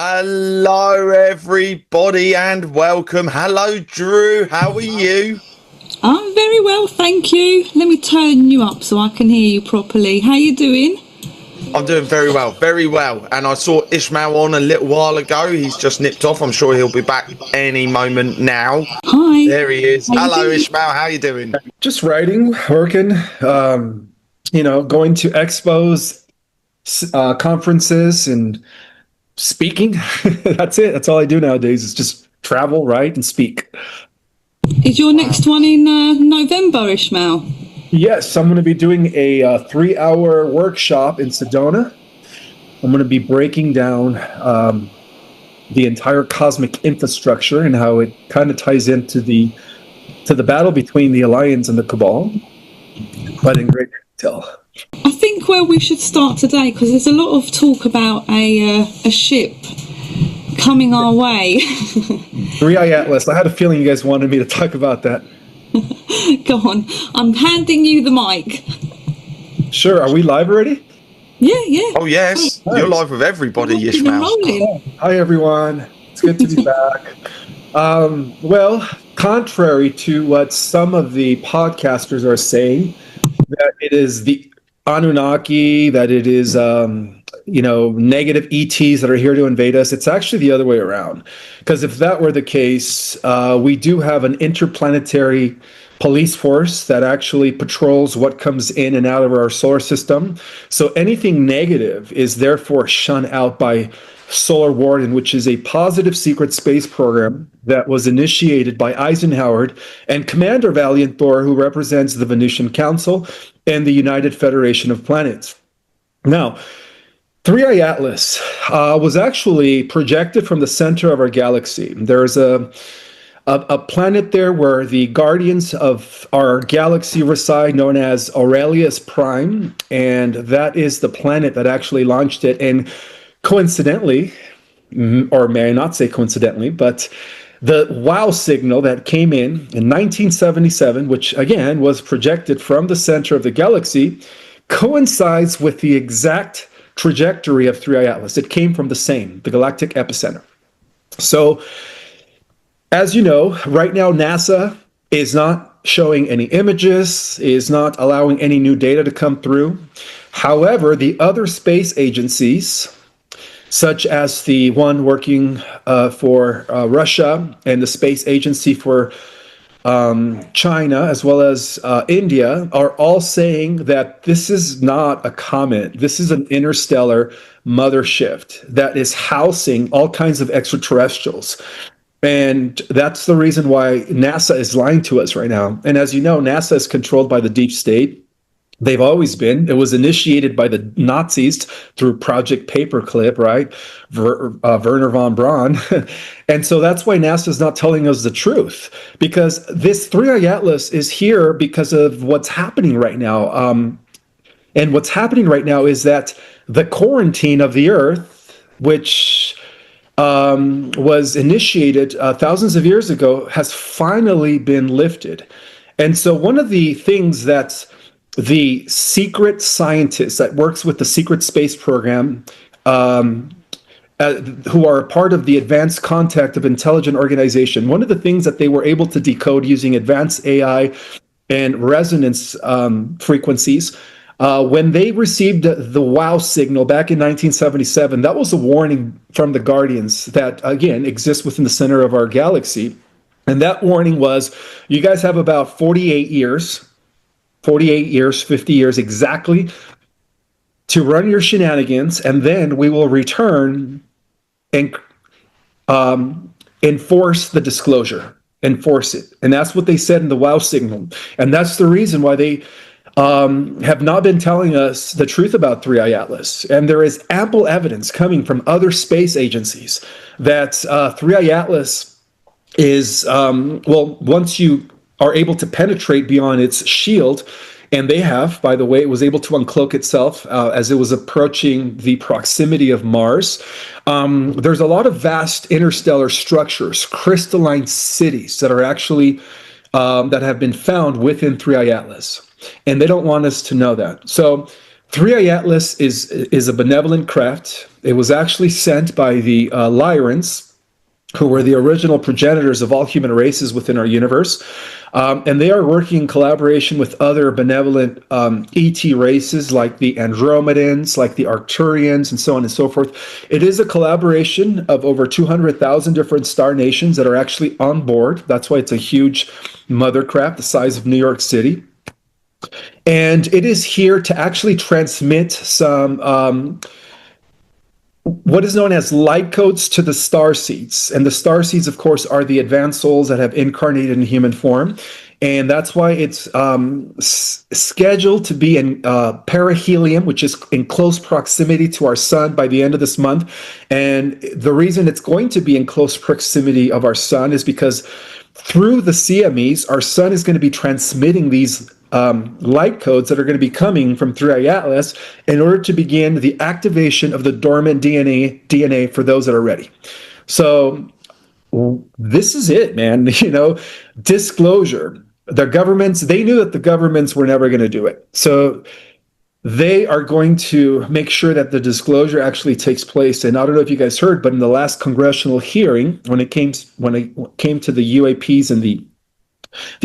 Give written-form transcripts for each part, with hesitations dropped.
Hello, everybody, and welcome. Hello, Drew. How are you? I'm very well, thank you. Let me turn you up so I can hear you properly. How you doing? I'm doing very well, very well. And I saw Ishmael on a little while ago. He's just nipped off. I'm sure he'll be back any moment now. Hi. There he is. How you Hello, doing? Ishmael. How you doing? Just writing, working, going to expos, conferences, and speaking. That's it. That's all I do nowadays is just travel, write, and speak. Is your next one in November, Ishmael? Yes, I'm going to be doing a 3-hour workshop in Sedona. I'm going to be breaking down the entire cosmic infrastructure and how it kind of ties into the battle between the Alliance and the Cabal, but in great detail. I think where we should start today, because there's a lot of talk about a ship coming our way. 3i Atlas. I had a feeling you guys wanted me to talk about that. Go on. I'm handing you the mic. Sure. Are we live already? Yeah. Oh, yes. Nice. You're live with everybody, Rocking and Ishmael. rolling. Hi, everyone. It's good to be back. Well, contrary to what some of the podcasters are saying, that it is the Anunnaki, that it is, negative ETs that are here to invade us. It's actually the other way around. Because if that were the case, we do have an interplanetary police force that actually patrols what comes in and out of our solar system. So anything negative is therefore shunned out by Solar Warden, which is a positive secret space program that was initiated by Eisenhower and Commander Valiant Thor, who represents the Venusian Council and the United Federation of Planets. Now, 3i Atlas was actually projected from the center of our galaxy. There's a planet there where the guardians of our galaxy reside, known as Aurelius Prime, and that is the planet that actually launched it. And coincidentally, or may I not say coincidentally, but the WOW signal that came in 1977, which again was projected from the center of the galaxy, coincides with the exact trajectory of 3i Atlas. It came from the galactic epicenter. So, as you know, right now NASA is not showing any images, is not allowing any new data to come through. However, the other space agencies, such as the one working for Russia and the space agency for China, as well as India, are all saying that this is not a comet. This is an interstellar mothership that is housing all kinds of extraterrestrials. And that's the reason why NASA is lying to us right now. And as you know, NASA is controlled by the deep state. They've always been. It was initiated by the Nazis through Project Paperclip, right? Werner von Braun. And so that's why NASA is not telling us the truth, because this 3i Atlas is here because of what's happening right now. And what's happening right now is that the quarantine of the Earth, which was initiated thousands of years ago, has finally been lifted. And so one of the things that the secret scientist that works with the secret space program, who are a part of the Advanced Contact of Intelligent Organization, one of the things that they were able to decode using advanced AI and resonance frequencies, when they received the WOW signal back in 1977, that was a warning from the Guardians that, again, exists within the center of our galaxy. And that warning was, you guys have about 48 years, 50 years exactly, to run your shenanigans, and then we will return and enforce the disclosure, enforce it. And that's what they said in the WOW signal. And that's the reason why they have not been telling us the truth about 3i Atlas. And there is ample evidence coming from other space agencies that 3i Atlas is, once you are able to penetrate beyond its shield, and they have, by the way, it was able to uncloak itself as it was approaching the proximity of Mars. There's a lot of vast interstellar structures, crystalline cities that are actually, that have been found within 3i Atlas. And they don't want us to know that. So 3i Atlas is a benevolent craft. It was actually sent by the Lyrans, who were the original progenitors of all human races within our universe. And they are working in collaboration with other benevolent ET races like the Andromedans, like the Arcturians, and so on and so forth. It is a collaboration of over 200,000 different star nations that are actually on board. That's why it's a huge mothercraft the size of New York City. And it is here to actually transmit some what is known as light codes to the star seeds. And the star seeds, of course, are the advanced souls that have incarnated in human form. And that's why it's scheduled to be in perihelion, which is in close proximity to our sun by the end of this month. And the reason it's going to be in close proximity of our sun is because through the CMEs, our sun is going to be transmitting these light codes that are going to be coming from 3i Atlas in order to begin the activation of the dormant DNA for those that are ready. So this is it, man. Disclosure. The governments, they knew that the governments were never going to do it. So they are going to make sure that the disclosure actually takes place. And I don't know if you guys heard, but in the last congressional hearing, when it came to the UAPs and the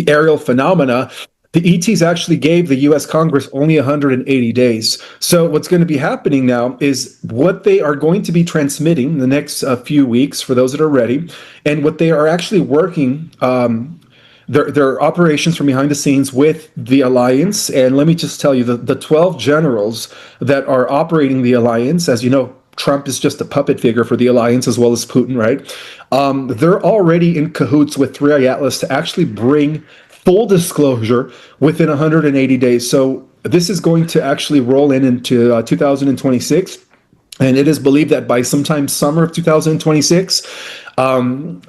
aerial phenomena, the ETs actually gave the U.S. Congress only 180 days. So what's going to be happening now is what they are going to be transmitting in the next few weeks for those that are ready, and what they are actually working, their operations from behind the scenes with the Alliance. And let me just tell you, the 12 generals that are operating the Alliance, as you know, Trump is just a puppet figure for the Alliance as well as Putin, right? They're already in cahoots with 3i Atlas to actually bring full disclosure within 180 days. So this is going to actually roll into 2026. And it is believed that by sometime summer of 2026,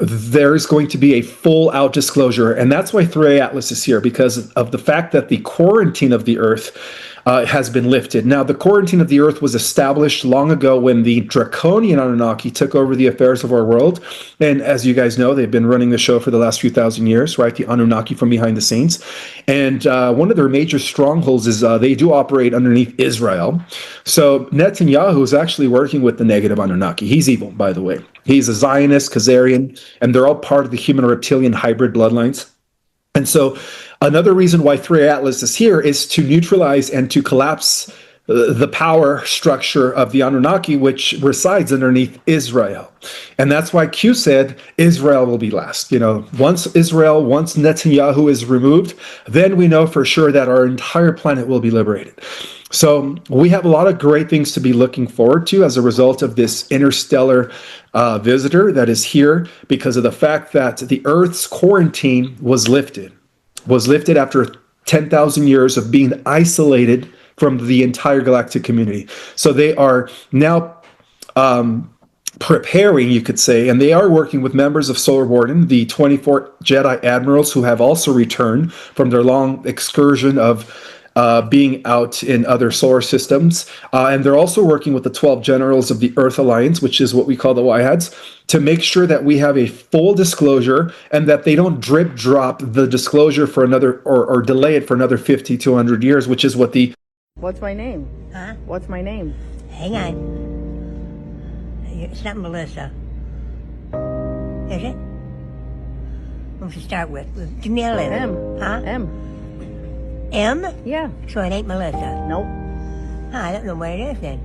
there's going to be a full out disclosure. And that's why 3i Atlas is here, because of the fact that the quarantine of the Earth has been lifted. Now, the quarantine of the Earth was established long ago when the draconian Anunnaki took over the affairs of our world. And as you guys know, they've been running the show for the last few thousand years, right? The Anunnaki from behind the scenes. And one of their major strongholds is they do operate underneath Israel. So Netanyahu is actually working with the negative Anunnaki. He's evil, by the way. He's a Zionist, Khazarian, and they're all part of the human reptilian hybrid bloodlines. And so another reason why 3i Atlas is here is to neutralize and to collapse the power structure of the Anunnaki, which resides underneath Israel. And that's why Q said Israel will be last. Once Netanyahu is removed, then we know for sure that our entire planet will be liberated. So we have a lot of great things to be looking forward to as a result of this interstellar visitor that is here, because of the fact that the Earth's quarantine was lifted after 10,000 years of being isolated from the entire galactic community. So they are now preparing, you could say, and they are working with members of Solar Warden, the 24 Jedi admirals who have also returned from their long excursion of being out in other solar systems. And they're also working with the 12 generals of the Earth Alliance, which is what we call the YHADs, to make sure that we have a full disclosure and that they don't drip drop the disclosure for another or delay it for another 50 to 100 years, which is what the... What's my name? Huh? What's my name? Hang on. It's not Melissa. Is it? What to start with? Give me a letter. M. Huh? M. M? Yeah. So it ain't Melissa. Nope. I don't know what it is then.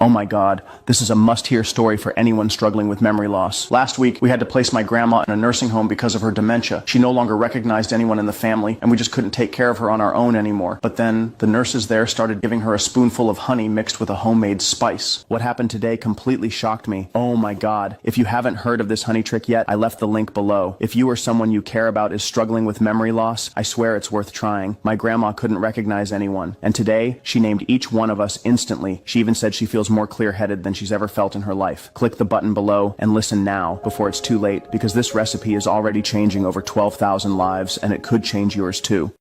Oh my God, this is a must-hear story for anyone struggling with memory loss. Last week, we had to place my grandma in a nursing home because of her dementia. She no longer recognized anyone in the family, and we just couldn't take care of her on our own anymore. But then, the nurses there started giving her a spoonful of honey mixed with a homemade spice. What happened today completely shocked me. Oh my God. If you haven't heard of this honey trick yet, I left the link below. If you or someone you care about is struggling with memory loss, I swear it's worth trying. My grandma couldn't recognize anyone, and today, she named each one of us instantly. She even said she feels more clear-headed than she's ever felt in her life. Click the button below and listen now before it's too late, because this recipe is already changing over 12,000 lives, and it could change yours too.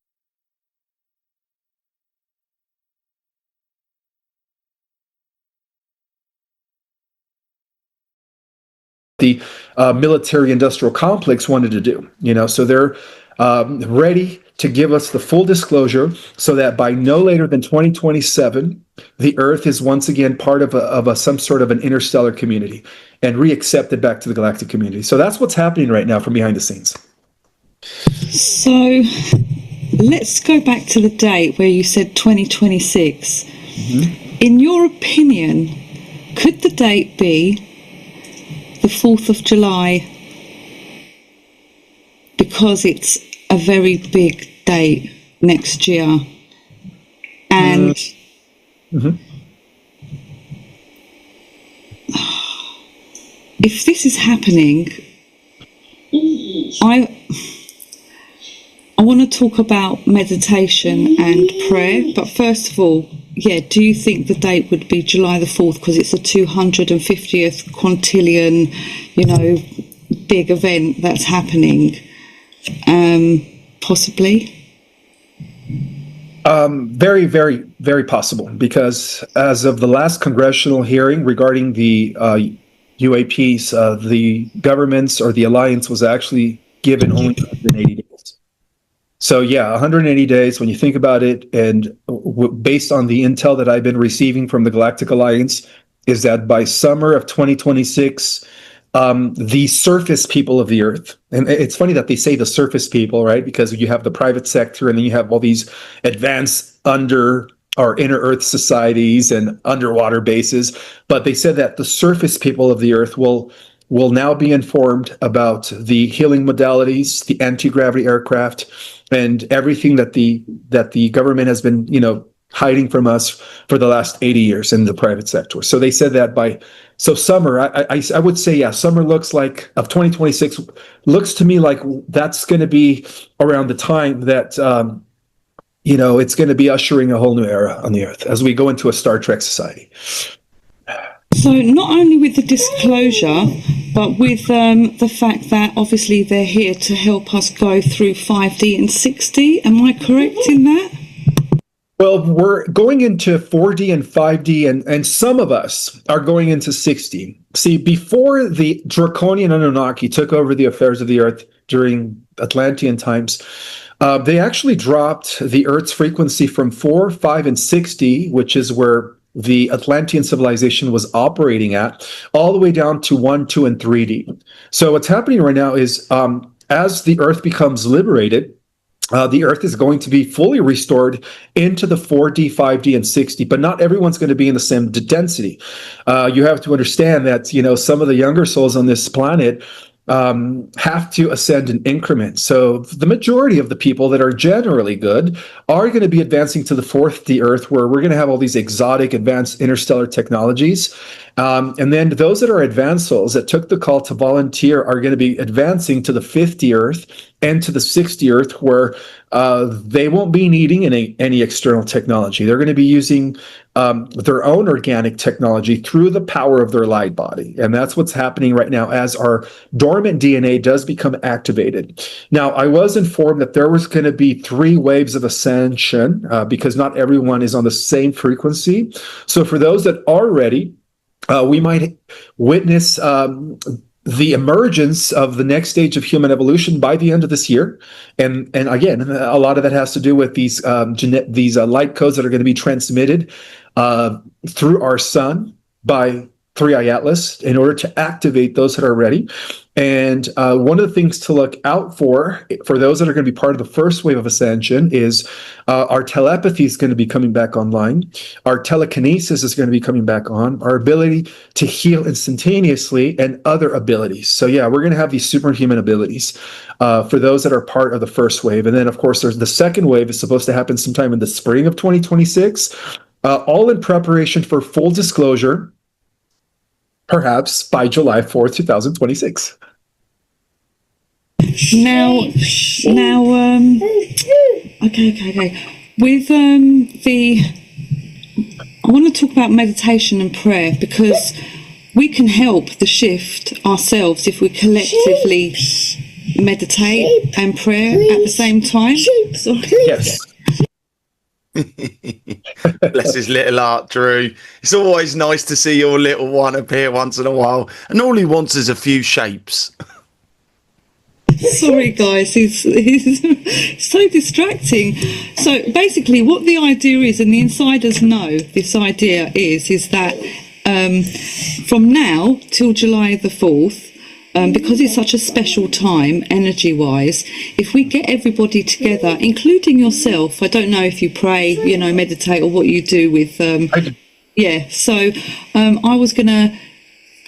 The military industrial complex wanted to do, so they're ready to give us the full disclosure so that by no later than 2027, the Earth is once again part of some sort of an interstellar community and reaccepted back to the galactic community. So that's what's happening right now from behind the scenes. So let's go back to the date where you said 2026. In your opinion, could the date be the 4th of July? Because it's a very big date next year. And if this is happening, I want to talk about meditation and prayer, but first of all, do you think the date would be July the 4th because it's a 250th quintillion, big event that's happening? Possibly. Very, very, very possible, because as of the last congressional hearing regarding the UAPs, the governments or the alliance was actually given only 180 days. So 180 days, when you think about it, and based on the intel that I've been receiving from the Galactic Alliance, is that by summer of 2026, the surface people of the Earth, and it's funny that they say the surface people, right? Because you have the private sector, and then you have all these advanced under or inner Earth societies and underwater bases. But they said that the surface people of the Earth will now be informed about the healing modalities, the anti-gravity aircraft, and everything that the government has been, hiding from us for the last 80 years in the private sector. So they said that summer, I would say, summer looks like of 2026 looks to me like that's going to be around the time that, it's going to be ushering a whole new era on the Earth as we go into a Star Trek society. So not only with the disclosure, but with the fact that obviously they're here to help us go through 5D and 6D. Am I correct in that? Well, we're going into 4D and 5D, and some of us are going into 6D. See, before the Draconian Anunnaki took over the affairs of the Earth during Atlantean times, they actually dropped the Earth's frequency from 4, 5, and 6D, which is where the Atlantean civilization was operating at, all the way down to 1, 2, and 3D. So what's happening right now is as the Earth becomes liberated, the Earth is going to be fully restored into the 4D, 5D, and 6D, but not everyone's going to be in the same density. You have to understand that, some of the younger souls on this planet have to ascend in increments. So the majority of the people that are generally good are going to be advancing to the 4D Earth, where we're going to have all these exotic advanced interstellar technologies. And then those that are advanced souls that took the call to volunteer are going to be advancing to the 5D Earth and to the 6D Earth, where they won't be needing any external technology. They're going to be using their own organic technology through the power of their light body. And that's what's happening right now as our dormant DNA does become activated. Now, I was informed that there was going to be 3 waves of ascension because not everyone is on the same frequency. So for those that are ready, we might witness the emergence of the next stage of human evolution by the end of this year. And again, a lot of that has to do with these light codes that are going to be transmitted through our sun by 3i Atlas in order to activate those that are ready. And one of the things to look out for those that are going to be part of the first wave of ascension is our telepathy is going to be coming back online. Our telekinesis is going to be coming back on. Our ability to heal instantaneously and other abilities. So we're going to have these superhuman abilities for those that are part of the first wave. And then, of course, there's the second wave is supposed to happen sometime in the spring of 2026, all in preparation for full disclosure, perhaps by July 4th, 2026. Now, okay. With I want to talk about meditation and prayer, because we can help the shift ourselves if we collectively meditate and prayer at the same time. Yes. Bless his little heart, Drew. It's always nice to see your little one appear once in a while, and all he wants is a few shapes. Sorry, guys, he's so distracting. So basically, what the idea is, and the insiders know this idea is that from now till July the 4th, because it's such a special time, energy-wise, if we get everybody together, including yourself, I don't know if you pray, meditate, or what you do with. I do. Yeah, so I was going to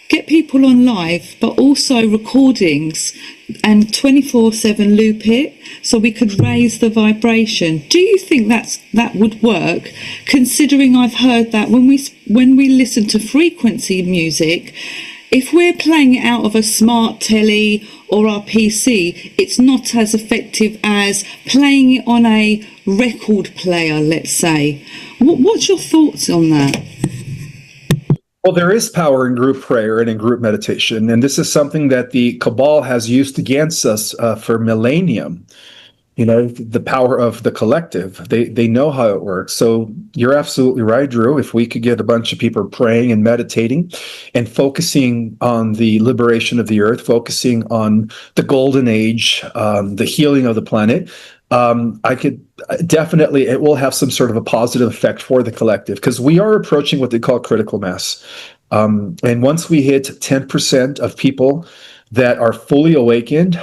get people on live, but also recordings and 24/7 loop it, so we could raise the vibration. Do you think that would work? Considering I've heard that when we listen to frequency music, if we're playing it out of a smart telly or our PC, it's not as effective as playing it on a record player, let's say. What's your thoughts on that? Well, there is power in group prayer and in group meditation, and this is something that the cabal has used against us for millennium. The power of the collective. They know how it works. So you're absolutely right, Drew. If we could get a bunch of people praying and meditating and focusing on the liberation of the earth, focusing on the golden age, the healing of the planet, I could definitely, it will have some sort of a positive effect for the collective, because we are approaching what they call critical mass. And once we hit 10% of people that are fully awakened,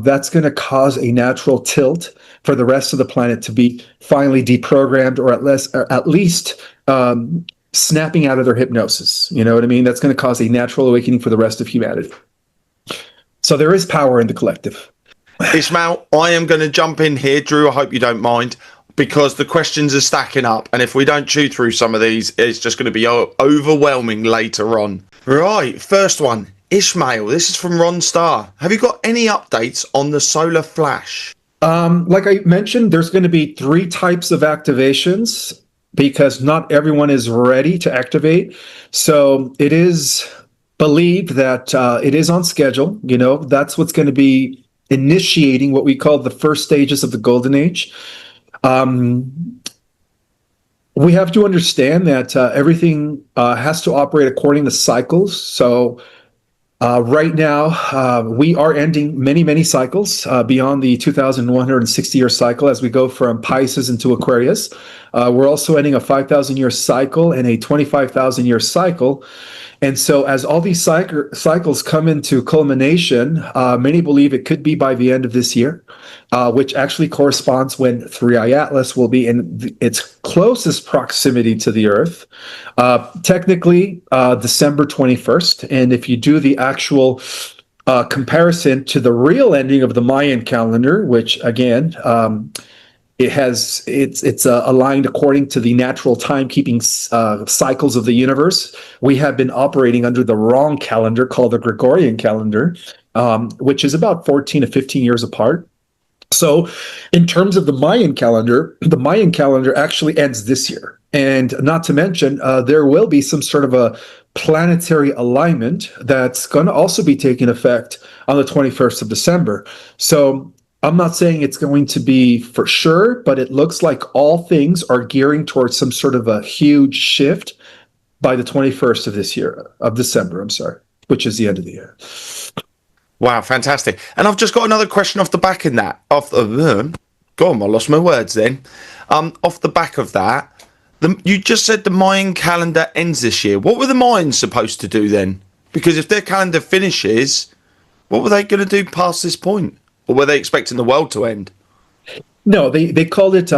that's going to cause a natural tilt for the rest of the planet to be finally deprogrammed, or at least snapping out of their hypnosis. You know what I mean? That's going to cause a natural awakening for the rest of humanity. So there is power in the collective. Ishmael, I am going to jump in here, Drew. I hope you don't mind, because the questions are stacking up, and if we don't chew through some of these, it's just going to be overwhelming later on. Right, first one. Ishmael, this is from Ron Starr. Have you got any updates on the solar flash? Like I mentioned, there's going to be 3 types of activations, because not everyone is ready to activate. So it is believed that it is on schedule. That's what's going to be initiating what we call the first stages of the golden age. We have to understand that everything has to operate according to cycles. So right now, we are ending many, many cycles beyond the 2,160-year cycle as we go from Pisces into Aquarius. We're also ending a 5,000-year cycle and a 25,000-year cycle. And so as all these cycles come into culmination, many believe it could be by the end of this year, which actually corresponds when 3i Atlas will be in its closest proximity to the Earth, technically December 21st. And if you do the actual comparison to the real ending of the Mayan calendar, which again, it's aligned according to the natural timekeeping cycles of the universe. We have been operating under the wrong calendar called the Gregorian calendar, which is about 14 to 15 years apart. So in terms of the Mayan calendar actually ends this year. And not to mention, there will be some sort of a planetary alignment that's going to also be taking effect on the 21st of December. So I'm not saying it's going to be for sure, but it looks like all things are gearing towards some sort of a huge shift by the 21st of December, which is the end of the year. Wow, fantastic. And I've just got another question off the back in that. I lost my words then. Off the back of that, you just said the Mayan calendar ends this year. What were the Mayans supposed to do then? Because if their calendar finishes, what were they going to do past this point? Or were they expecting the world to end? No, they called it...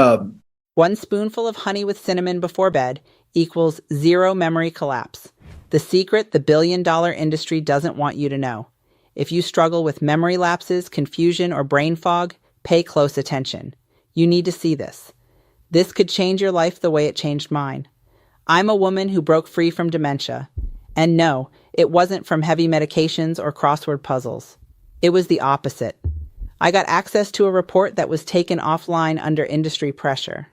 1 spoonful of honey with cinnamon before bed equals 0 memory collapse. The secret the billion-dollar industry doesn't want you to know. If you struggle with memory lapses, confusion, or brain fog, pay close attention. You need to see this. This could change your life the way it changed mine. I'm a woman who broke free from dementia. And no, it wasn't from heavy medications or crossword puzzles. It was the opposite. I got access to a report that was taken offline under industry pressure.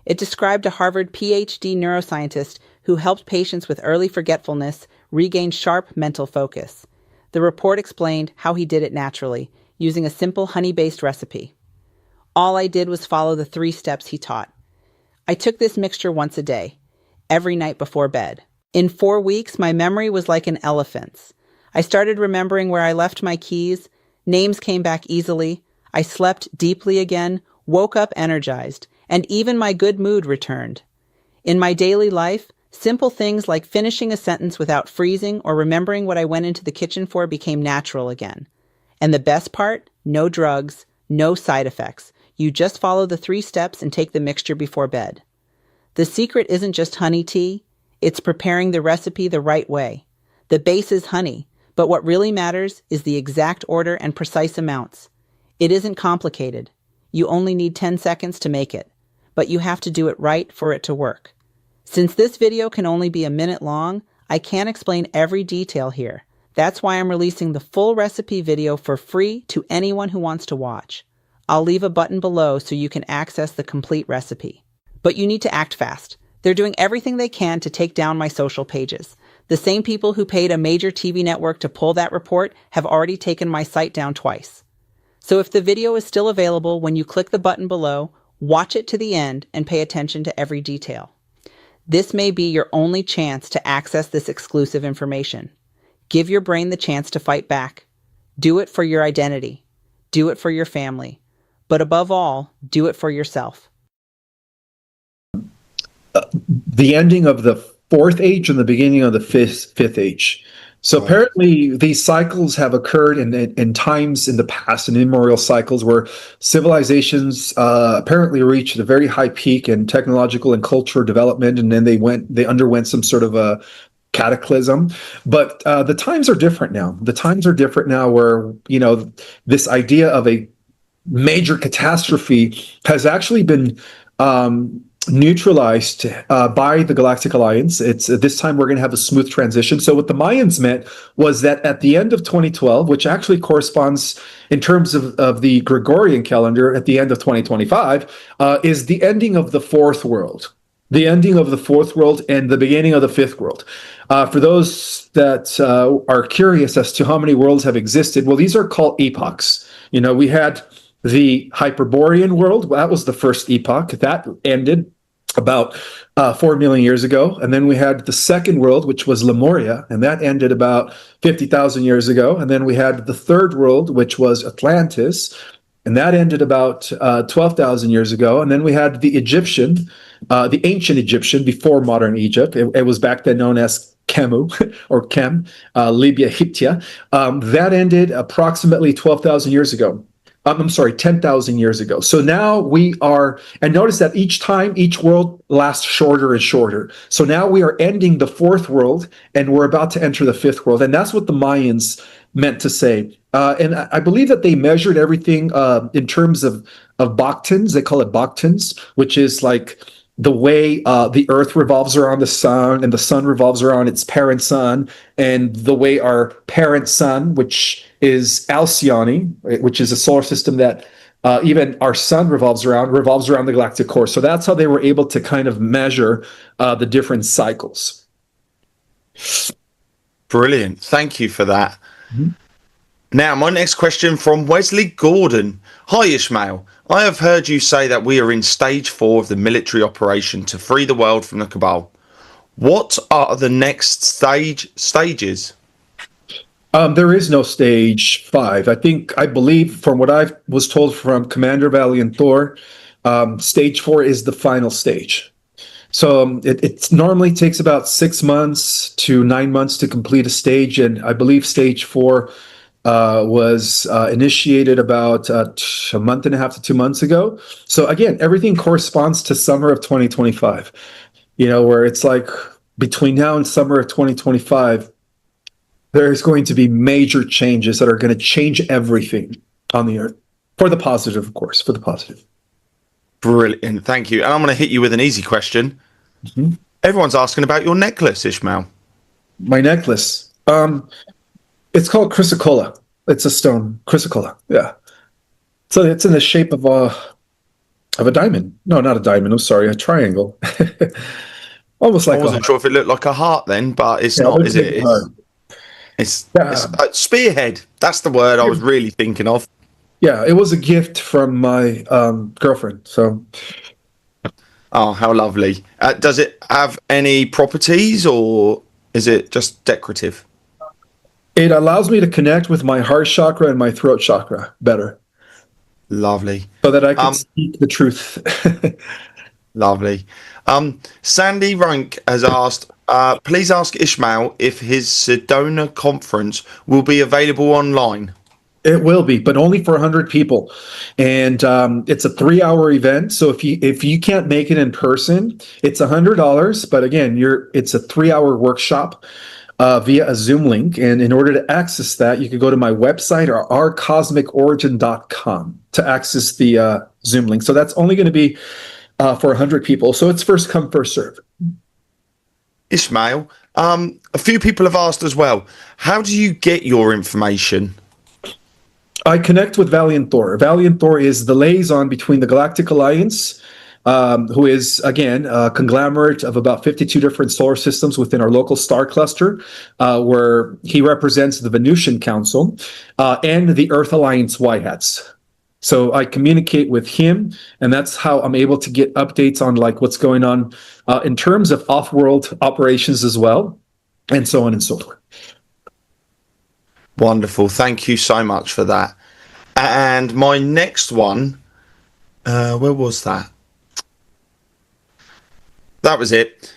It described a Harvard PhD neuroscientist who helped patients with early forgetfulness regain sharp mental focus. The report explained how he did it naturally, using a simple honey-based recipe. All I did was follow the 3 steps he taught. I took this mixture once a day, every night before bed. In 4 weeks, my memory was like an elephant's. I started remembering where I left my keys, Names came back easily. I slept deeply again, woke up energized, and even my good mood returned. In my daily life, simple things like finishing a sentence without freezing or remembering what I went into the kitchen for became natural again. And the best part? No drugs, no side effects. You just follow the 3 steps and take the mixture before bed. The secret isn't just honey tea, it's preparing the recipe the right way. The base is honey, but what really matters is the exact order and precise amounts. It isn't complicated. You only need 10 seconds to make it, but you have to do it right for it to work. Since this video can only be a minute long, I can't explain every detail here. That's why I'm releasing the full recipe video for free to anyone who wants to watch. I'll leave a button below so you can access the complete recipe. But you need to act fast. They're doing everything they can to take down my social pages. The same people who paid a major TV network to pull that report have already taken my site down twice. So if the video is still available when you click the button below, watch it to the end and pay attention to every detail. This may be your only chance to access this exclusive information. Give your brain the chance to fight back. Do it for your identity. Do it for your family. But above all, do it for yourself. The ending of the 4th age and the beginning of the fifth age. So apparently these cycles have occurred in times in the past, in immemorial cycles where civilizations apparently reached a very high peak in technological and cultural development, and then they underwent some sort of a cataclysm. But the times are different now. The times are different now where, this idea of a major catastrophe has actually been neutralized by the Galactic Alliance. It's this time we're going to have a smooth transition. So what the Mayans meant was that at the end of 2012, which actually corresponds in terms of the Gregorian calendar at the end of 2025, is the ending of the 4th world. The ending of the 4th world and the beginning of the 5th world. For those that are curious as to how many worlds have existed, well, these are called epochs. We had the Hyperborean world. That was the first epoch. That ended about 4 million years ago. And then we had the second world, which was Lemuria, and that ended about 50,000 years ago. And then we had the third world, which was Atlantis, and that ended about 12,000 years ago. And then we had the Egyptian, the ancient Egyptian before modern Egypt. It was back then known as Kemu or Kem, Libya, Hiptia. That ended approximately 12,000 years ago. I'm sorry, 10,000 years ago. So now we are, and notice that each time, each world lasts shorter and shorter. So now we are ending the 4th world and we're about to enter the 5th world. And that's what the Mayans meant to say. And I believe that they measured everything in terms of Baktins. They call it Baktins, which is like the way the Earth revolves around the sun and the sun revolves around its parent sun, and the way our parent sun, which is Alcyone, which is a solar system that even our sun revolves around the galactic core. So that's how they were able to kind of measure the different cycles. Brilliant. Thank you for that. Mm-hmm. Now, my next question from Wesley Gordon. Hi, Ishmael. I have heard you say that we are in stage 4 of the military operation to free the world from the Cabal. What are the next stages? There is no stage 5. I believe from what I was told from Commander Valiant Thor, stage 4 is the final stage. So it normally takes about 6 months to 9 months to complete a stage, and I believe stage 4 was initiated about a month and a half to 2 months ago. So again, everything corresponds to summer of 2025, where it's like between now and summer of 2025, there's going to be major changes that are going to change everything on the Earth. For the positive, of course, for the positive. Brilliant, thank you. And I'm going to hit you with an easy question. Mm-hmm. Everyone's asking about your necklace, Ishmael. My necklace? It's called chrysocolla. It's a stone, chrysocolla, yeah. So it's in the shape of a diamond. No, not a diamond, I'm sorry, a triangle. Almost like I wasn't sure if it looked like a heart then, but it's not, is it? It's spearhead. That's the word I was really thinking of. Yeah, it was a gift from my girlfriend. So. Oh, how lovely! Does it have any properties, or is it just decorative? It allows me to connect with my heart chakra and my throat chakra better Lovely. so that I can speak the truth. Lovely. Sandy Rank has asked, please ask Ishmael if his Sedona conference will be available online. It will be, but only for 100 people, and it's a 3-hour event. So if you can't make it in person, it's $100. But again, it's a 3-hour workshop via a Zoom link, and in order to access that, you can go to my website or ourcosmicorigin.com to access the Zoom link. So that's only going to be for 100 people. So it's first come, first serve. Ishmael, a few people have asked as well, how do you get your information? I connect with Valiant Thor. Valiant Thor is the liaison between the Galactic Alliance, who is, again, a conglomerate of about 52 different solar systems within our local star cluster, where he represents the Venusian Council, and the Earth Alliance White Hats. So I communicate with him, and that's how I'm able to get updates on like what's going on in terms of off-world operations as well, and so on and so forth. Wonderful. Thank you so much for that. And my next one, where was that? That was it.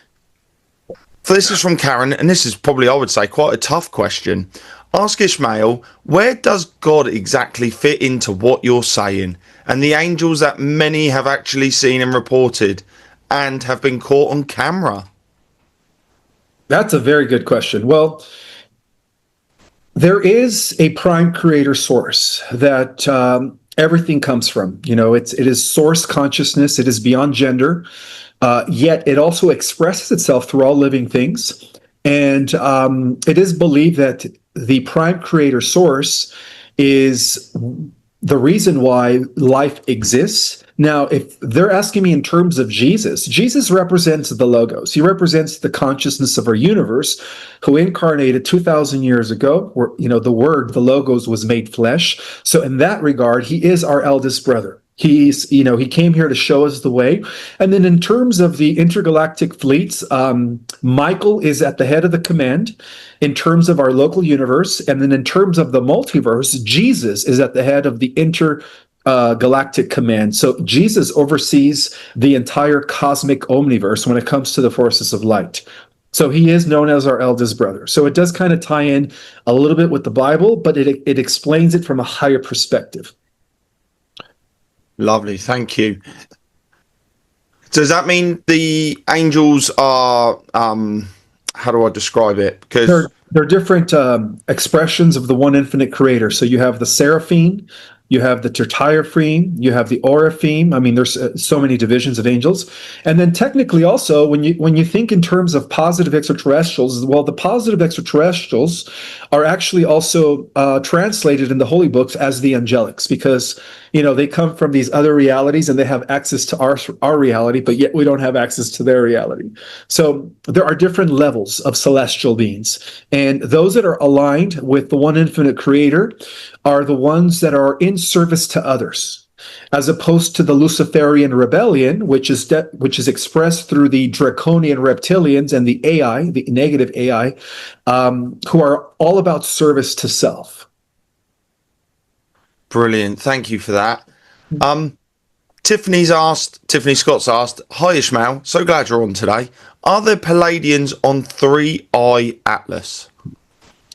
So this is from Karen, and this is probably, I would say, quite a tough question. Ask Ishmael, where does God exactly fit into what you're saying and the angels that many have actually seen and reported and have been caught on camera? That's a very good question. Well, there is a prime creator source that everything comes from. You know, it is source consciousness. It is beyond gender, yet it also expresses itself through all living things. And it is believed that the prime creator source is the reason why life exists. Now, if they're asking me in terms of Jesus, Jesus represents the Logos. He represents the consciousness of our universe, who incarnated 2,000 years ago, where, you know, the Word, the Logos, was made flesh. So in that regard, he is our eldest brother. He's, you know, he came here to show us the way. And then in terms of the intergalactic fleets, Michael is at the head of the command in terms of our local universe. And then in terms of the multiverse, Jesus is at the head of the galactic command. So Jesus oversees the entire cosmic omniverse when it comes to the forces of light. So he is known as our eldest brother. So it does kind of tie in a little bit with the Bible, but it explains it from a higher perspective. Lovely, thank you. Does that mean the angels are, how do I describe it? Because they're different expressions of the one infinite creator. So you have the seraphim, you have the tertiaphim, you have the oraphim. I mean, there's so many divisions of angels. And then technically also, when you think in terms of positive extraterrestrials, well, the positive extraterrestrials are actually also translated in the holy books as the angelics, because, you know, they come from these other realities and they have access to our reality, but yet we don't have access to their reality. So there are different levels of celestial beings, and those that are aligned with the one infinite creator are the ones that are in service to others, as opposed to the Luciferian rebellion, which is expressed through the draconian reptilians and the AI, the negative AI, who are all about service to self. brilliant, thank you for that. Tiffany Scott's asked, hi Ishmael, so glad you're on today. Are there Palladians on 3i Atlas?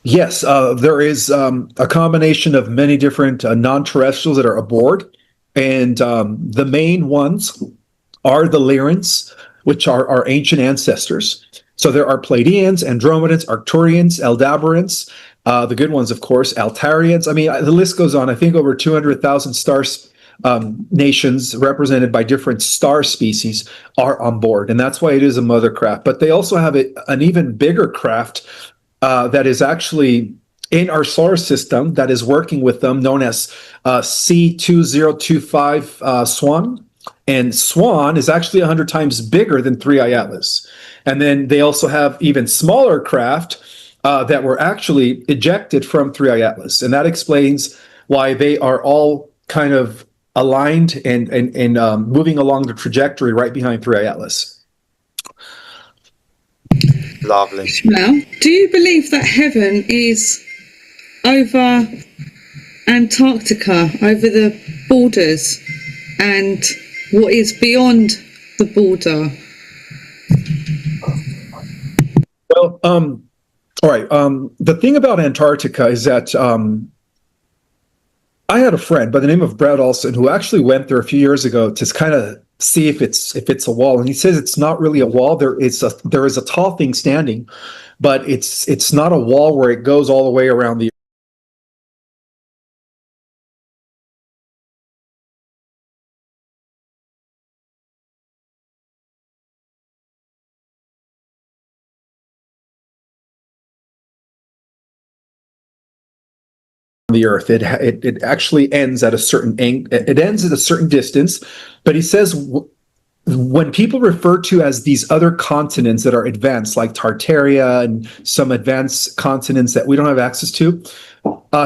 Yes, there is a combination of many different non-terrestrials that are aboard, and the main ones are the Lyrans, which are our ancient ancestors. So there are Pleiadians, Andromedans, Arcturians, Aldebarans, the good ones, of course, Altarians. I mean, the list goes on. I think over 200,000 stars nations represented by different star species are on board, and that's why it is a mother craft. But they also have an even bigger craft that is actually in our solar system that is working with them, known as C2025 Swan. And Swan is actually 100 times bigger than 3i Atlas. And then they also have even smaller craft that were actually ejected from 3i Atlas. And that explains why they are all kind of aligned and moving along the trajectory right behind 3i Atlas. Lovely. Now, do you believe that heaven is over Antarctica, over the borders, and what is beyond the border? Well, all right. The thing about Antarctica is that I had a friend by the name of Brad Olson who actually went there a few years ago to kind of see if it's a wall, and he says it's not really a wall. There is a tall thing standing, but it's not a wall where it goes all the way around the Earth. It actually ends at a certain it ends at a certain distance, but he says when people refer to as these other continents that are advanced, like Tartaria and some advanced continents that we don't have access to,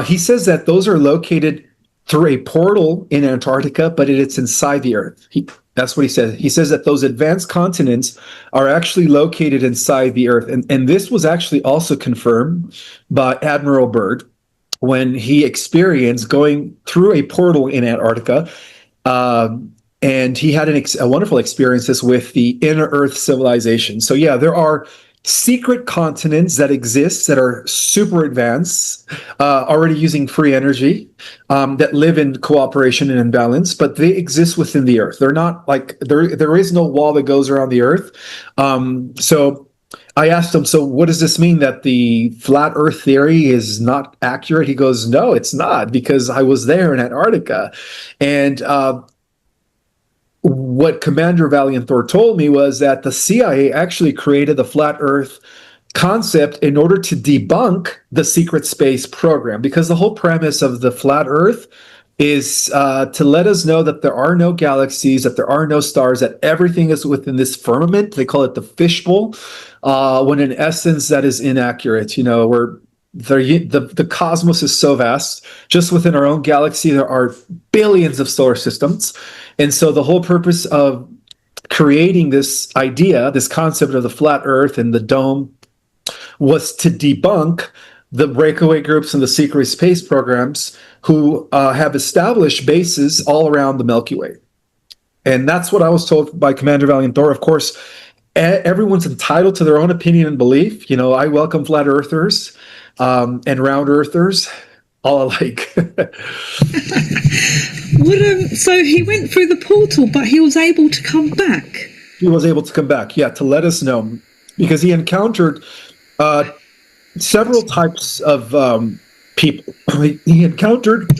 he says that those are located through a portal in Antarctica, but it's inside the Earth. That's what he says. He says that those advanced continents are actually located inside the Earth. And this was actually also confirmed by Admiral Byrd when he experienced going through a portal in Antarctica. And he had a wonderful experiences with the inner Earth civilization. So yeah, there are secret continents that exist that are super advanced, already using free energy, that live in cooperation and in balance, but they exist within the Earth. They're not like there is no wall that goes around the Earth. So I asked him, so what does this mean, that the flat Earth theory is not accurate? He goes, no, it's not, because I was there in Antarctica. And what Commander Valiant Thor told me was that the CIA actually created the flat Earth concept in order to debunk the secret space program, because the whole premise of the flat Earth is to let us know that there are no galaxies, that there are no stars, that everything is within this firmament. They call it the fishbowl, when in essence that is inaccurate. You know, where the cosmos is so vast. Just within our own galaxy, there are billions of solar systems. And so the whole purpose of creating this idea, this concept of the flat Earth and the dome, was to debunk the breakaway groups and the secret space programs who have established bases all around the Milky Way. And that's what I was told by Commander Valiant Thor. Of course, everyone's entitled to their own opinion and belief. You know, I welcome flat earthers and round earthers, all alike. So he went through the portal, but he was able to come back. He was able to come back, yeah, to let us know, because he encountered several types of people. He encountered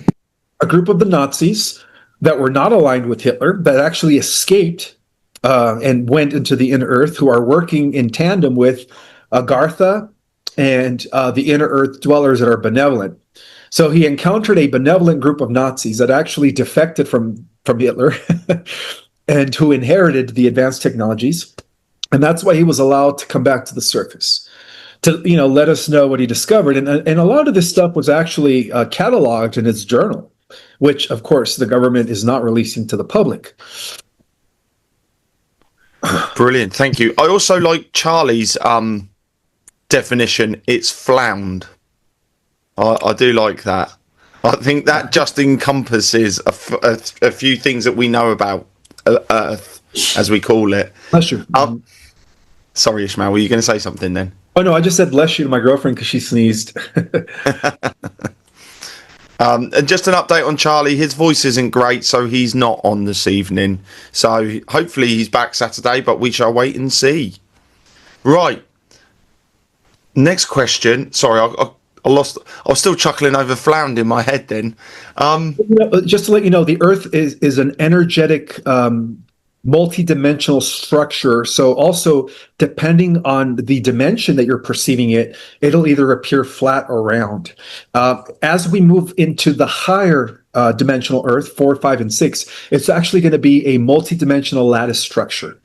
a group of the Nazis that were not aligned with Hitler, that actually escaped and went into the inner Earth, who are working in tandem with Agartha and the inner Earth dwellers that are benevolent. So he encountered a benevolent group of Nazis that actually defected from Hitler and who inherited the advanced technologies. And that's why he was allowed to come back to the surface, to, you know, let us know what he discovered. And a lot of this stuff was actually cataloged in his journal, which, of course, the government is not releasing to the public. Brilliant, thank you. I also like Charlie's definition. It's flound. I do like that. I think that just encompasses a few things that we know about Earth, as we call it. Bless you. Sorry, Ishmael, were you going to say something then? Oh, no, I just said bless you to my girlfriend because she sneezed. And just an update on Charlie. His voice isn't great, so he's not on this evening. So hopefully he's back Saturday, but we shall wait and see. Right. Next question. Sorry, I lost. I was still chuckling over flound in my head then. Just to let you know, the Earth is an energetic, multi-dimensional structure. So also, depending on the dimension that you're perceiving it, it'll either appear flat or round. As we move into the higher dimensional Earth, 4, 5, and 6, it's actually going to be a multi-dimensional lattice structure.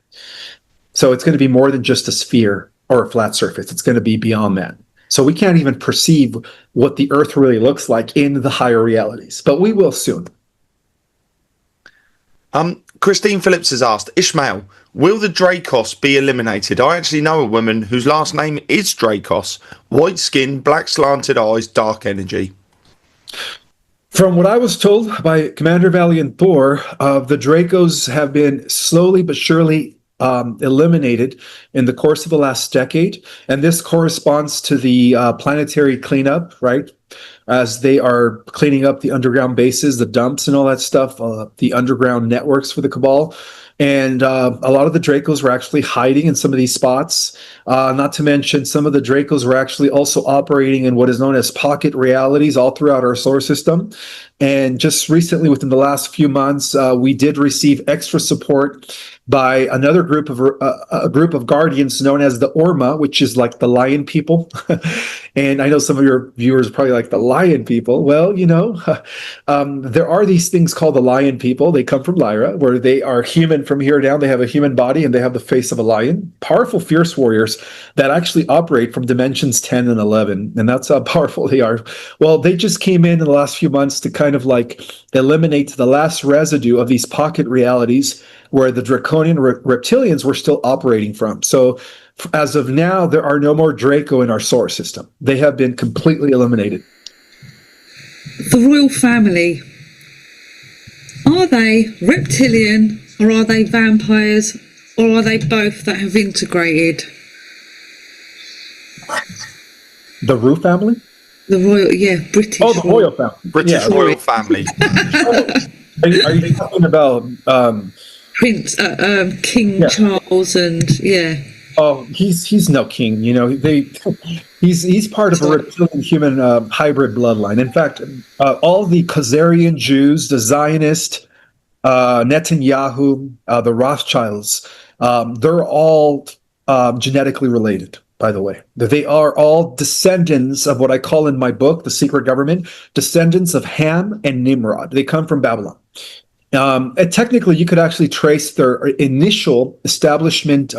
So it's going to be more than just a sphere or a flat surface. It's going to be beyond that. So we can't even perceive what the Earth really looks like in the higher realities, but we will soon. Christine Phillips has asked, Ishmael, will the Dracos be eliminated? I actually know a woman whose last name is Dracos. White skin, black slanted eyes, dark energy. From what I was told by Commander Valiant Thor, the Dracos have been slowly but surely eliminated in the course of the last decade. And this corresponds to the planetary cleanup, right? As they are cleaning up the underground bases, the dumps, and all that stuff, the underground networks for the Cabal. And a lot of the Dracos were actually hiding in some of these spots. Not to mention, some of the Dracos were actually also operating in what is known as pocket realities all throughout our solar system. And just recently, within the last few months, we did receive extra support by another group of a group of guardians known as the Orma, which is like the lion people. And I know some of your viewers are probably like the lion people. Well, there are these things called the lion people. They come from Lyra, where they are human from here down. They have a human body and they have the face of a lion. Powerful, fierce warriors that actually operate from dimensions 10 and 11. And that's how powerful they are. Well, they just came in the last few months to kind of like eliminate the last residue of these pocket realities where the draconian reptilians were still operating from. So as of now, there are no more Draco in our solar system. They have been completely eliminated. The royal family, are they reptilian or are they vampires or are they both that have integrated? The Rue family? The royal, yeah, British. Oh, the royal family. British royal family. Are you talking about Prince King Charles and Oh, he's no king. He's part of a reptilian human hybrid bloodline. In fact, all the Khazarian Jews, the Zionist, Netanyahu, the Rothschilds, they're all genetically related. By the way, they are all descendants of what I call in my book, The Secret Government, descendants of Ham and Nimrod. They come from Babylon. And technically, you could actually trace their initial establishment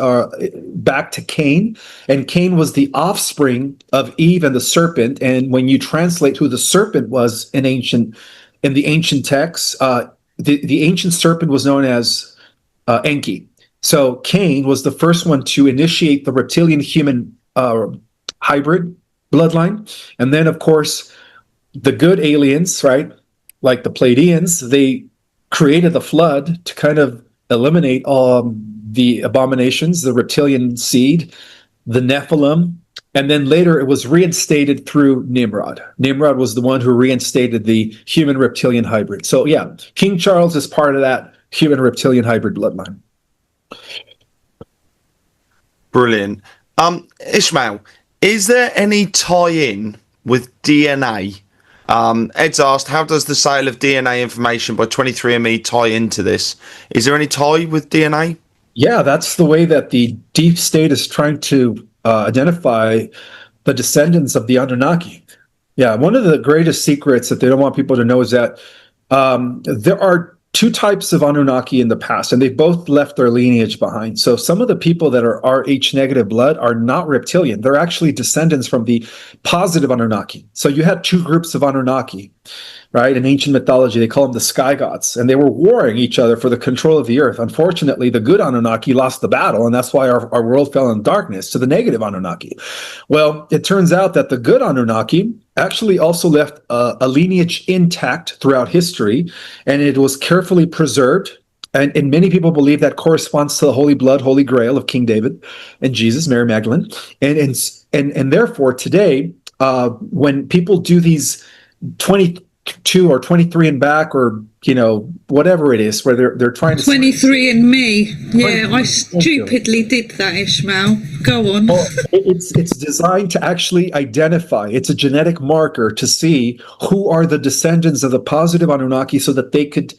back to Cain, and Cain was the offspring of Eve and the serpent. And when you translate who the serpent was in the ancient texts, the ancient serpent was known as Enki. So Cain was the first one to initiate the reptilian human hybrid bloodline, and then of course the good aliens, right, like the Pleiadians, they created the flood to kind of eliminate the abominations, the reptilian seed, the Nephilim, and then later it was reinstated through Nimrod. Nimrod was the one who reinstated the human reptilian hybrid. So yeah, King Charles is part of that human reptilian hybrid bloodline. Brilliant. Ishmael, is there any tie-in with DNA? Ed's asked, how does the sale of DNA information by 23andMe tie into this? Is there any tie with DNA? Yeah, that's the way that the deep state is trying to identify the descendants of the Anunnaki. Yeah, one of the greatest secrets that they don't want people to know is that there are two types of Anunnaki in the past, and they both left their lineage behind. So some of the people that are Rh negative blood are not reptilian. They're actually descendants from the positive Anunnaki. So you had two groups of Anunnaki, right? In ancient mythology, they call them the sky gods, and they were warring each other for the control of the earth. Unfortunately, the good Anunnaki lost the battle, and that's why our world fell in darkness to the negative Anunnaki. Well, it turns out that the good Anunnaki actually also left a lineage intact throughout history, and it was carefully preserved. And many people believe that corresponds to the holy blood, holy grail of King David and Jesus, Mary Magdalene. And therefore, today, when people do these 22 or 23 and back, or whatever it is, where they're trying to 23 and me. Yeah, I stupidly did that, Ishmael. Go on. Well, it's designed to actually identify. It's a genetic marker to see who are the descendants of the positive Anunnaki, so that they could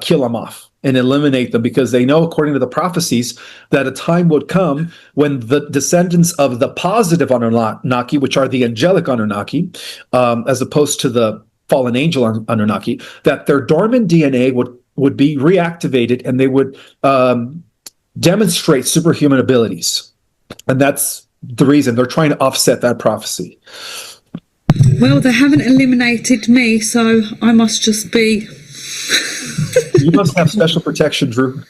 kill them off and eliminate them, because they know, according to the prophecies, that a time would come when the descendants of the positive Anunnaki, which are the angelic Anunnaki, as opposed to the fallen angel Anunnaki, that their dormant DNA would be reactivated, and they would demonstrate superhuman abilities. And that's the reason they're trying to offset that prophecy. Well, they haven't eliminated me, so I must just be... You must have special protection, Drew.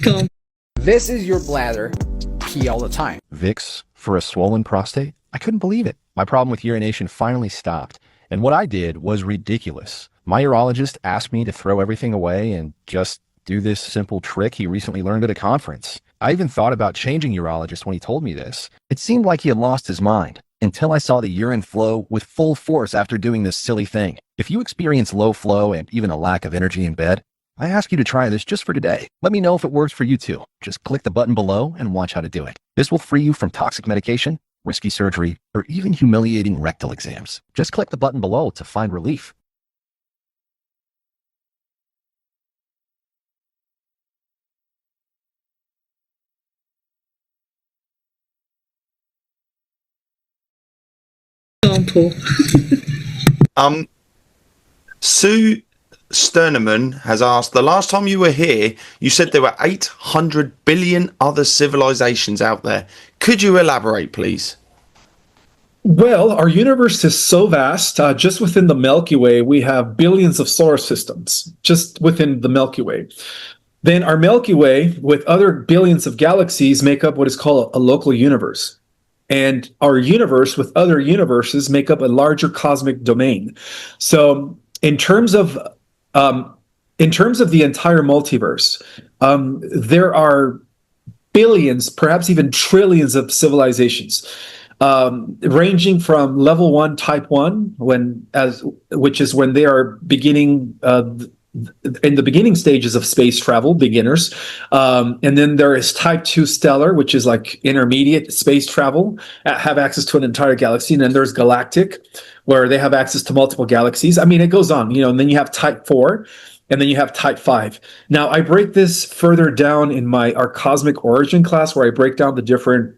Go on. This is your bladder. Pee all the time. Vicks for a swollen prostate? I couldn't believe it. My problem with urination finally stopped. And what I did was ridiculous. My urologist asked me to throw everything away and just do this simple trick he recently learned at a conference. I even thought about changing urologist when he told me this. It seemed like he had lost his mind until I saw the urine flow with full force after doing this silly thing. If you experience low flow and even a lack of energy in bed, I ask you to try this just for today. Let me know if it works for you too. Just click the button below and watch how to do it. This will free you from toxic medication, risky surgery, or even humiliating rectal exams. Just click the button below to find relief. Example. Sue Sterneman has asked, the last time you were here, you said there were 800 billion other civilizations out there. Could you elaborate, please? Well, our universe is so vast. Just within the Milky Way, we have billions of solar systems, just within the Milky Way. Then our Milky Way, with other billions of galaxies, make up what is called a local universe. And our universe with other universes make up a larger cosmic domain. So in terms of the entire multiverse, there are billions, perhaps even trillions of civilizations, ranging from level 1, type 1, which is when they are beginning in the beginning stages of space travel, beginners. And then there is type 2 stellar, which is like intermediate space travel, have access to an entire galaxy. And then there's galactic, where they have access to multiple galaxies. I mean, it goes on, and then you have type 4, and then you have type 5. Now, I break this further down in our cosmic origin class, where I break down the different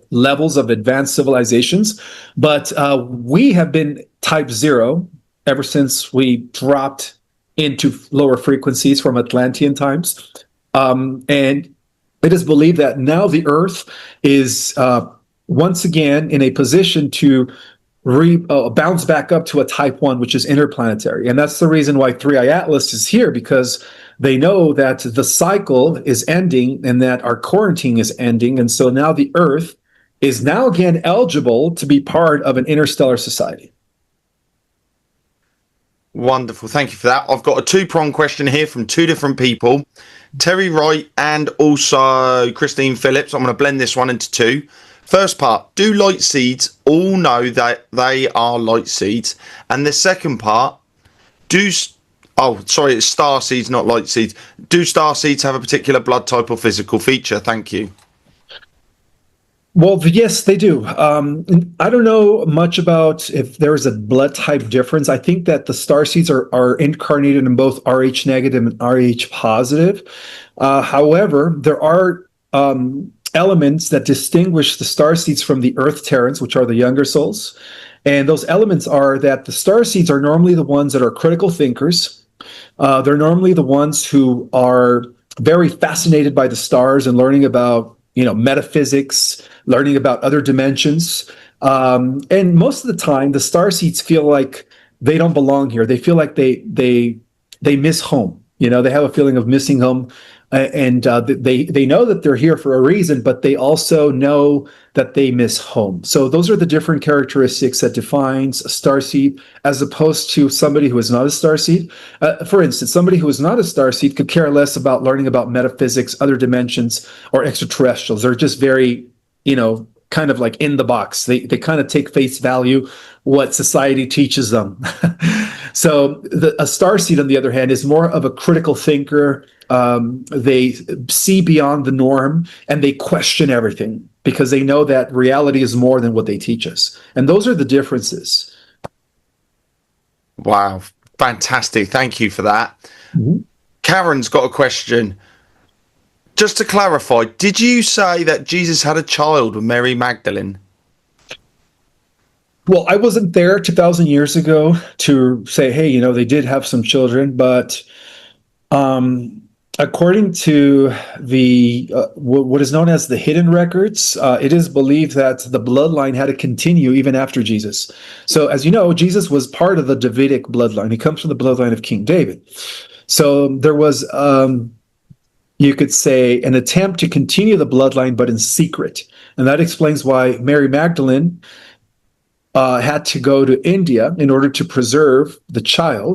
levels of advanced civilizations. But we have been type 0 ever since we dropped into lower frequencies from Atlantean times. And it is believed that now the Earth is once again in a position to bounce back up to a type 1, which is interplanetary. And that's the reason why 3i Atlas is here, because they know that the cycle is ending and that our quarantine is ending. And so now the Earth is now again eligible to be part of an interstellar society. Wonderful. Thank you for that. I've got a two-pronged question here from two different people, Terry Wright and also Christine Phillips. I'm going to blend this one into two. First part, do light seeds all know that they are light seeds? And the second part, it's star seeds, not light seeds. Do star seeds have a particular blood type or physical feature? Thank you. Well, yes, they do. I don't know much about if there is a blood type difference. I think that the star seeds are incarnated in both Rh negative and Rh positive. However, there are elements that distinguish the star seeds from the Earth Terrans, which are the younger souls. And those elements are that the star seeds are normally the ones that are critical thinkers. They're normally the ones who are very fascinated by the stars and learning about metaphysics, learning about other dimensions. And most of the time, the star seeds feel like they don't belong here. They feel like they miss home. They have a feeling of missing home. And they know that they're here for a reason, but they also know that they miss home. So those are the different characteristics that defines a starseed as opposed to somebody who is not a starseed. For instance, somebody who is not a starseed could care less about learning about metaphysics, other dimensions, or extraterrestrials. They're just very, kind of like in the box. They kind of take face value what society teaches them. So a starseed, on the other hand, is more of a critical thinker. They see beyond the norm and they question everything because they know that reality is more than what they teach us. And those are the differences. Wow. Fantastic. Thank you for that. Mm-hmm. Karen's got a question. Just to clarify, did you say that Jesus had a child with Mary Magdalene? Well, I wasn't there 2,000 years ago to say, hey, they did have some children, but according to the what is known as the hidden records, it is believed that the bloodline had to continue even after Jesus. So as you know, Jesus was part of the Davidic bloodline. He comes from the bloodline of King David. So there was, you could say, an attempt to continue the bloodline, but in secret. And that explains why Mary Magdalene had to go to India in order to preserve the child.